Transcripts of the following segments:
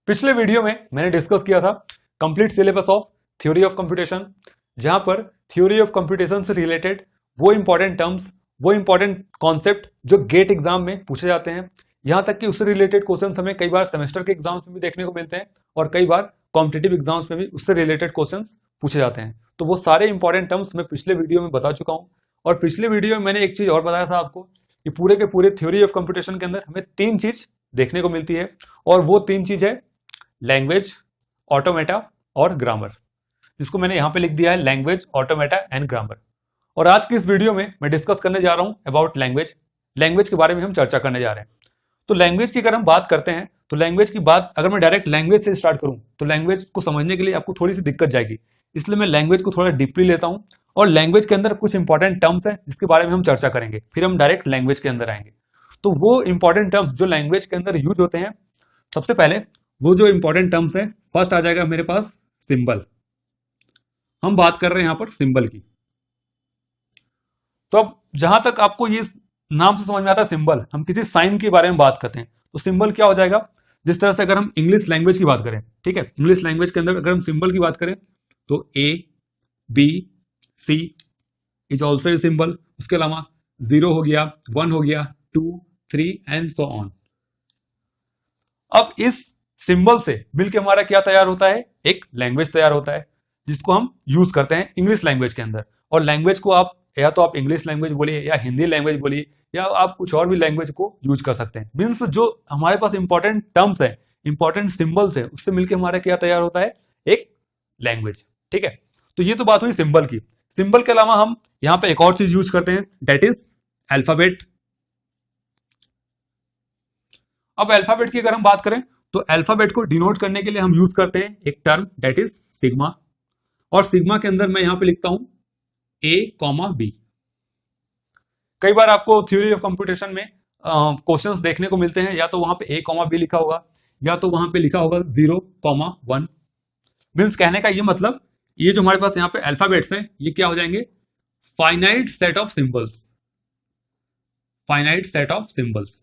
पिछले वीडियो में मैंने डिस्कस किया था complete syllabus of theory of computation, जहां पर थ्योरी ऑफ कंप्यूटेशन से रिलेटेड वो इंपॉर्टेंट टर्म्स, वो इंपॉर्टेंट कॉन्सेप्ट जो गेट एग्जाम में पूछे जाते हैं, यहां तक कि उससे रिलेटेड क्वेश्चन हमें कई बार सेमेस्टर के एग्जाम्स में भी देखने को मिलते हैं और कई बार कॉम्पिटिटिव एग्जाम्स में भी उससे रिलेटेड क्वेश्चन पूछे जाते हैं। तो वो सारे इंपॉर्टेंट टर्म्स मैं पिछले वीडियो में बता चुका हूं। और पिछले वीडियो में मैंने एक चीज और बताया था आपको कि पूरे के पूरे थ्योरी ऑफ कंप्यूटेशन के अंदर हमें तीन चीज देखने को मिलती है, और वो तीन चीज है लैंग्वेज, ऑटोमेटा और ग्रामर, जिसको मैंने यहां पे लिख दिया है लैंग्वेज, ऑटोमेटा एंड ग्रामर। और आज की इस वीडियो में मैं डिस्कस करने जा रहा हूं अबाउट लैंग्वेज। लैंग्वेज के बारे में हम चर्चा करने जा रहे हैं। तो लैंग्वेज की अगर हम बात करते हैं तो लैंग्वेज की बात अगर मैं डायरेक्ट लैंग्वेज से स्टार्ट करूं तो लैंग्वेज को समझने के लिए आपको थोड़ी सी दिक्कत जाएगी, इसलिए मैं लैंग्वेज को थोड़ा डीपली लेता हूं और लैंग्वेज के अंदर कुछ इंपॉर्टेंट टर्म्स हैं जिसके बारे में हम चर्चा करेंगे, फिर हम डायरेक्ट लैंग्वेज के अंदर आएंगे। तो वो इंपॉर्टेंट टर्म्स जो लैंग्वेज के अंदर यूज होते हैं, सबसे पहले वो जो इंपॉर्टेंट टर्म्स है, फर्स्ट आ जाएगा मेरे पास सिंबल। हम बात कर रहे हैं यहां पर सिंबल की। तो अब जहां तक आपको ये नाम से समझ में आता है सिंबल, हम किसी साइन के बारे में बात करते हैं तो सिंबल क्या हो जाएगा। जिस तरह से अगर हम इंग्लिश लैंग्वेज की बात करें, ठीक है, इंग्लिश लैंग्वेज के अंदर अगर हम सिंबल की बात करें तो A, B, C is also a symbol. उसके अलावा 0 हो गया, 1 हो गया, 2, 3 एंड सो ऑन। अब इस सिंबल से मिलकर हमारा क्या तैयार होता है, एक लैंग्वेज तैयार होता है जिसको हम यूज करते हैं इंग्लिश लैंग्वेज के अंदर। और लैंग्वेज को आप या तो आप इंग्लिश लैंग्वेज बोलिए या हिंदी लैंग्वेज बोलिए या आप कुछ और भी लैंग्वेज को यूज कर सकते हैं। मीन्स जो हमारे पास इंपॉर्टेंट टर्म्स है, इंपॉर्टेंट सिंबल्स है, उससे मिलकर हमारा क्या तैयार होता है, एक लैंग्वेज। ठीक है, तो ये तो बात हुई सिंबल की। सिंबल के अलावा हम यहां पे एक और चीज यूज करते हैं, दैट इज अल्फाबेट। अब अल्फाबेट की अगर हम बात करें तो अल्फाबेट को डिनोट करने के लिए हम यूज करते हैं एक टर्म, दैट इज सिग्मा। और सिग्मा के अंदर मैं यहां पे लिखता हूं ए कॉमा बी। कई बार आपको थ्योरी ऑफ कंप्यूटेशन में क्वेश्चंस देखने को मिलते हैं, या तो वहां पे ए कॉमा बी लिखा होगा या तो वहां पे लिखा होगा 0,1। मीन्स कहने का ये मतलब, ये जो हमारे पास यहाँ पे अल्फाबेट्स हैं ये क्या हो जाएंगे, finite set of symbols. Finite set of symbols.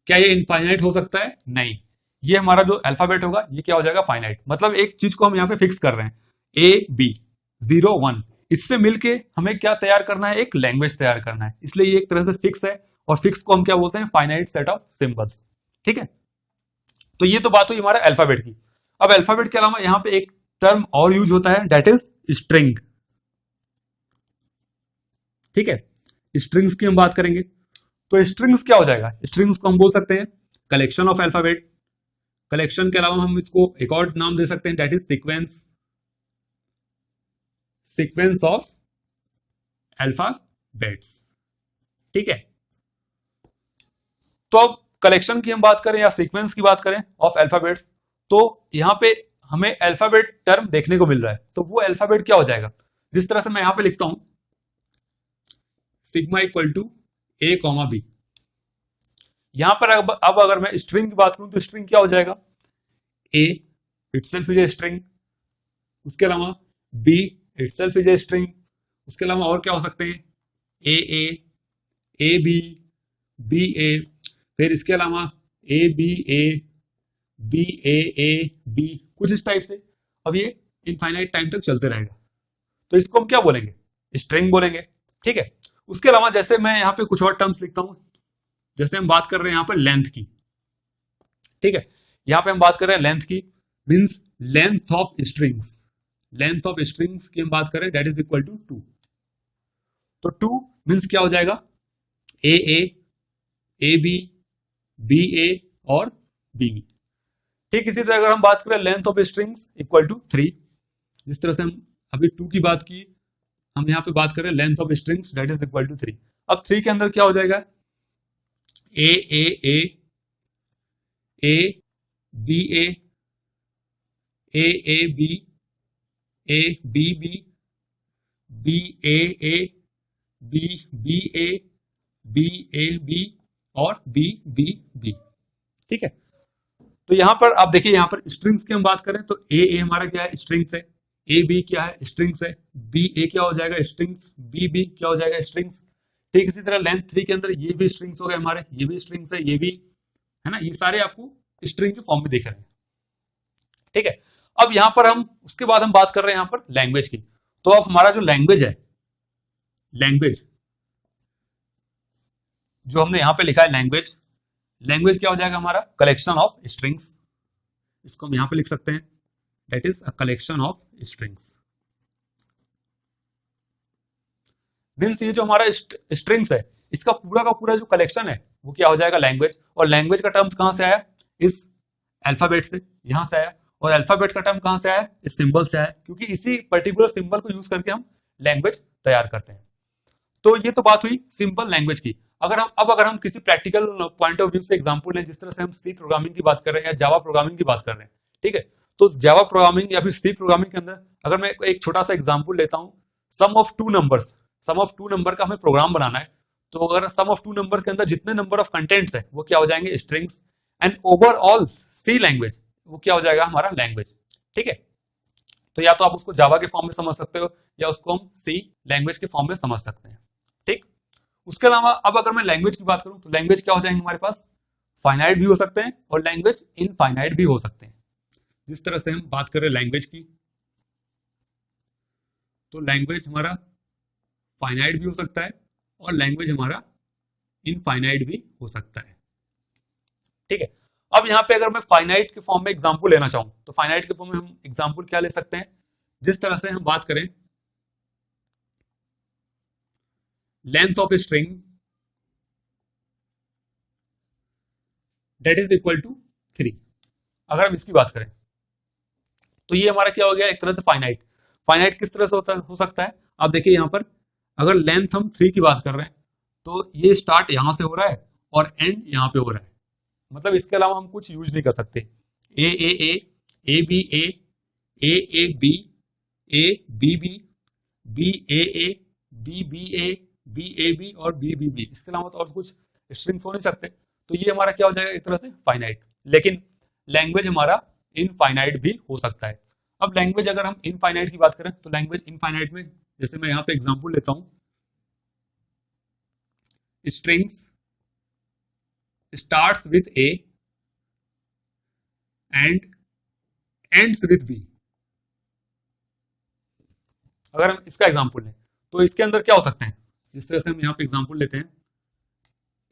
क्या ये इनफाइनाइट हो सकता है? नहीं, ये हमारा जो अल्फाबेट होगा ये क्या हो जाएगा, फाइनाइट। मतलब एक चीज को हम यहाँ पे फिक्स कर रहे हैं, ए बी 0 1, इससे मिलके हमें क्या तैयार करना है, एक लैंग्वेज तैयार करना है, इसलिए ये एक तरह से फिक्स है। और फिक्स को हम क्या बोलते हैं, फाइनाइट सेट ऑफ सिंबल्स। ठीक है, तो ये तो बात हुई हमारा अल्फाबेट की। अब अल्फाबेट के अलावा यहाँ पे एक टर्म और यूज होता है, दैट इज स्ट्रिंग। ठीक है, स्ट्रिंग्स की हम बात करेंगे तो स्ट्रिंग्स क्या हो जाएगा, स्ट्रिंग्स को हम बोल सकते हैं कलेक्शन ऑफ अल्फाबेट। कलेक्शन के अलावा हम इसको एक और नाम दे सकते हैं, that is sequence. Sequence of alphabets. ठीक है, तो अब कलेक्शन की हम बात करें या सीक्वेंस की बात करें ऑफ अल्फाबेट्स, तो यहां पे हमें अल्फाबेट टर्म देखने को मिल रहा है। तो वो अल्फाबेट क्या हो जाएगा, जिस तरह से मैं यहां पे लिखता हूं sigma equal to A comma B. यहां पर अब अगर मैं स्ट्रिंग की बात करूं तो स्ट्रिंग क्या हो जाएगा, A itself is a string. उसके अलावा B itself is a string. उसके अलावा और क्या हो सकते हैं, ए बी, बी ए, फिर इसके अलावा ए बी ए बी, कुछ इस टाइप से। अब ये इनफाइनाइट टाइम तक चलते रहेगा, तो इसको हम क्या बोलेंगे, स्ट्रिंग बोलेंगे। ठीक है, उसके अलावा जैसे मैं यहां पे कुछ और टर्म्स लिखता हूं, जैसे हम बात कर रहे हैं यहां पर लेंथ की। ठीक है, यहां पे हम बात कर रहे हैं लेंथ की, means length of strings. Length of strings की हम बात करें, दैट इज इक्वल टू 2। तो 2 मींस क्या हो जाएगा, ए बी ए और बी बी। ठीक इसी तरह अगर हम बात करें length of strings equal to 3, जिस तरह से हम अभी 2 की बात की, हम यहां पे बात करें length of strings that is equal to 3। अब 3 के अंदर क्या हो जाएगा, A B A B B A B और बी। ठीक है, तो यहां पर आप देखिए, यहां पर स्ट्रिंग्स की हम बात करें तो ए हमारा क्या है, स्ट्रिंग्स है। ए बी क्या है, स्ट्रिंग्स है। बी ए क्या हो जाएगा, स्ट्रिंग्स। बी क्या हो जाएगा, स्ट्रिंग्स। ठीक इसी तरह लेंथ 3 के अंदर ये भी स्ट्रिंग्स हो गए हमारे, ये भी स्ट्रिंग्स है, ये भी है ना, ये सारे आपको स्ट्रिंग के फॉर्म में दिख रहे हैं। ठीक है। अब यहां पर हम उसके बाद हम बात कर रहे हैं यहां पर लैंग्वेज की। तो अब हमारा जो लैंग्वेज है, लैंग्वेज जो हमने यहां पे लिखा है लैंग्वेज, लैंग्वेज क्या हो जाएगा हमारा, कलेक्शन ऑफ स्ट्रिंग्स। इसको हम यहां पे लिख सकते हैं, that is a collection of strings. Means ये जो हमारा स्ट्रिंग्स है, इसका पूरा का पूरा जो कलेक्शन है वो क्या हो जाएगा, लैंग्वेज। और लैंग्वेज का टर्म कहां से आया, इस अल्फाबेट से, यहां से आया। और अल्फाबेट का टर्म कहां से आया, इस सिंबल से आया, क्योंकि इसी पर्टिकुलर सिंबल को यूज करके हम लैंग्वेज तैयार करते हैं। तो ये तो बात हुई सिंपल लैंग्वेज की। अगर हम किसी प्रैक्टिकल पॉइंट ऑफ व्यू से एग्जांपल लें, जिस तरह से हम सी प्रोग्रामिंग की बात कर रहे हैं या जावा प्रोग्रामिंग की बात कर रहे हैं, ठीक है। तो जावा प्रोग्रामिंग या फिर सी प्रोग्रामिंग के अंदर अगर मैं एक छोटा सा एग्जांपल लेता हूं, sum of two numbers, sum of two number का हमें प्रोग्राम बनाना है। तो अगर सम ऑफ टू नंबर के अंदर जितने नंबर ऑफ कंटेंट्स है वो क्या हो जाएंगे, strings. And overall C language वो क्या हो जाएगा, हमारा लैंग्वेज, ठीक है। तो या तो आप उसको जावा के फॉर्म में समझ सकते हो या उसको हम सी लैंग्वेज के फॉर्म में समझ सकते हैं, ठीक। उसके अलावा अब अगर मैं लैंग्वेज की बात करूं तो लैंग्वेज क्या हो जाएंगे हमारे पास, फाइनाइट भी हो सकते हैं और लैंग्वेज इनफाइनाइट भी हो सकते हैं। जिस तरह से हम बात करें लैंग्वेज की, तो लैंग्वेज हमारा फाइनाइट भी हो सकता है और लैंग्वेज हमारा इनफाइनाइट भी हो सकता है, ठीक है। अब यहां पे अगर मैं फाइनाइट के फॉर्म में एग्जांपल लेना चाहूं तो फाइनाइट के फॉर्म में हम एग्जांपल क्या ले सकते हैं, जिस तरह से हम बात करें length of string that is equal to 3। अगर हम इसकी बात करें तो ये हमारा क्या हो गया, एक तरह से फाइनाइट। फाइनाइट किस तरह से हो सकता है, आप देखिए यहां पर अगर लेंथ हम 3 की बात कर रहे हैं तो ये स्टार्ट यहां से हो रहा है और एंड यहां पे हो रहा है। मतलब इसके अलावा हम कुछ यूज नहीं कर सकते। A B A B A B B B A B A B और बी बी बी, इसके अलावा तो और कुछ स्ट्रिंग्स हो नहीं सकते। तो ये हमारा क्या हो जाएगा, एक तरह से फाइनाइट। लेकिन लैंग्वेज हमारा इनफाइनाइट भी हो सकता है। अब लैंग्वेज अगर हम इनफाइनाइट की बात करें तो लैंग्वेज इनफाइनाइट में, जैसे मैं यहां पे एग्जांपल लेता हूं, strings starts with A and ends with B. अगर हम इसका एग्जांपल लें तो इसके अंदर क्या हो सकते हैं, जिस तरह से हम यहां पे एग्जांपल लेते हैं,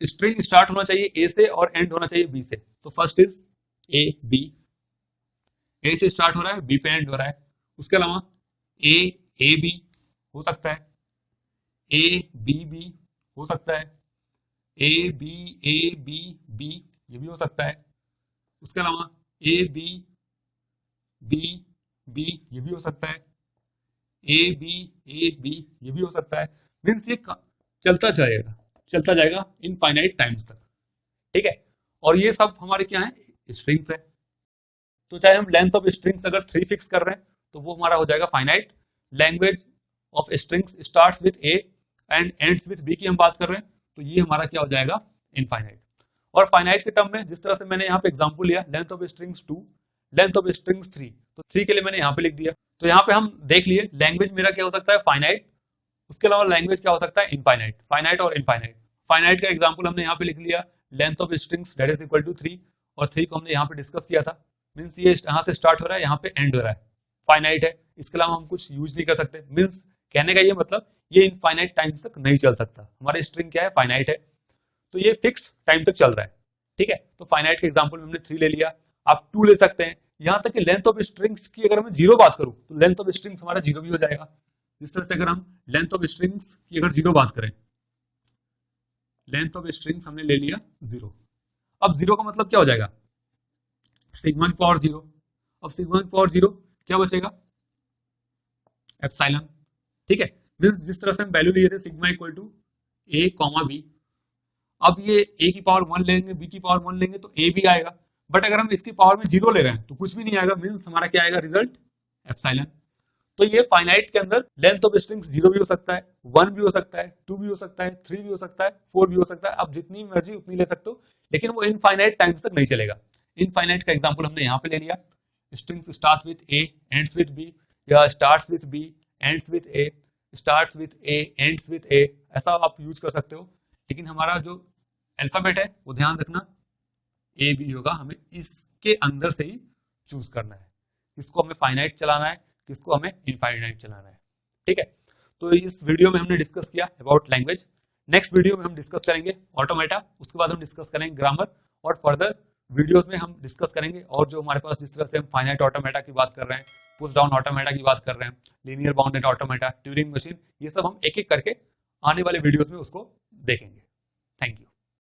स्ट्रिंग स्टार्ट होना चाहिए ए से और एंड होना चाहिए बी से। तो फर्स्ट इज ए बी, ए से स्टार्ट हो रहा है बी पे एंड हो रहा है। उसके अलावा ए बी हो सकता है, ए बी हो सकता है, ए बी बी ये भी हो सकता है। उसके अलावा ए बी बी ये भी हो सकता है, ए बी ये भी हो सकता है। मीन्स ये चलता जाएगा इनफाइनाइट टाइम्स तक, ठीक है। और ये सब हमारे क्या है, स्ट्रिंग्स है। तो चाहे हम लेंथ ऑफ स्ट्रिंग्स अगर 3 फिक्स कर रहे हैं तो वो हमारा हो जाएगा finite. Language of strings starts with A and ends with B की हम बात कर रहे हैं तो ये हमारा क्या हो जाएगा, इनफाइनाइट। और फाइनाइट के टर्म में जिस तरह से मैंने यहाँ पे एग्जांपल लिया, length of strings 2, length of strings 3, तो 3 के लिए मैंने यहाँ पे लिख दिया। तो यहाँ पे हम देख लिए लैंग्वेज मेरा क्या हो सकता है, फाइनाइट। उसके अलावा लैंग्वेज क्या हो सकता है, इनफाइनाइट, फाइनाइट और इनफाइनाइट। फाइनाइट का एग्जांपल हमने यहाँ पे लिख लिया, length of strings that is equal to 3, और 3 को हमने यहाँ पे डिस्कस किया था। मीन्स ये यहाँ से स्टार्ट हो रहा है, यहाँ पे एंड हो रहा है, फाइनाइट है। इसके अलावा हम कुछ यूज नहीं कर सकते। मीन्स कहने का ये मतलब ये इनफाइनाइट टाइम तक नहीं चल सकता। हमारी स्ट्रिंग क्या है, फाइनाइट है, तो ये फिक्स टाइम तक चल रहा है, ठीक है। तो फाइनाइट के एग्जांपल में हमने 3 ले लिया, आप 2 ले सकते हैं। यहां तक कि लेंथ ऑफ स्ट्रिंग्स की अगर मैं 0 बात करूं तो लेंथ ऑफ स्ट्रिंग्स हमारा 0 भी हो जाएगा। जिस तरह से अगर हम लेंथ ऑफ स्ट्रिंग्स की अगर 0 बात करें, लेंथ ऑफ स्ट्रिंग्स हमने ले लिया 0। अब 0 का मतलब क्या हो जाएगा, सिग्मा की पावर 0। अब सिग्मा की पावर 0 क्या बचेगा, एप्सिलॉन, ठीक है। मींस जिस तरह से हम वैल्यू लिए थे sigma equal to A comma B, अब ये ए की पावर 1 लेंगे, बी की पावर 1 लेंगे तो ए भी आएगा। बट अगर हम इसकी पावर में 0 ले रहे हैं तो कुछ भी नहीं आएगा। मींस हमारा क्या आएगा, रिजल्ट एप्सिलॉन। तो ये फाइनाइट के अंदर लेंथ ऑफ स्ट्रिंग्स 0 भी हो सकता है, 1 भी हो सकता है, 2 भी हो सकता है, 3 भी हो सकता है, 4 भी हो सकता है। आप जितनी मर्जी उतनी ले सकते हो, लेकिन वो इनफाइनाइट टाइम्स तक नहीं चलेगा। इनफाइनाइट का एग्जांपल हमने यहाँ पे ले लिया, strings start with A ends with B, या starts with B ends with A, starts with A ends with A, ऐसा आप यूज कर सकते हो। लेकिन हमारा जो अल्फाबेट है वो ध्यान रखना ए बी होगा, हमें इसके अंदर से ही चूज करना है। किसको हमें फाइनाइट चलाना है, किसको हमें इनफाइनाइट चलाना है। ठीक है, तो इस वीडियो में हमने डिस्कस किया अबाउट लैंग्वेज। नेक्स्ट वीडियो में हम डिस्कस करेंगे ऑटोमेटा, उसके बाद हम डिस्कस करेंगे ग्रामर, और फर्दर वीडियोस में हम डिस्कस करेंगे और जो हमारे पास जिस तरह से हम फाइनाइट ऑटोमेटा की बात कर रहे हैं, पुश डाउन ऑटोमेटा की बात कर रहे हैं, linear bounded automata, Turing machine, ये सब हम एक एक करके आने वाले वीडियोस में उसको देखेंगे। Thank you.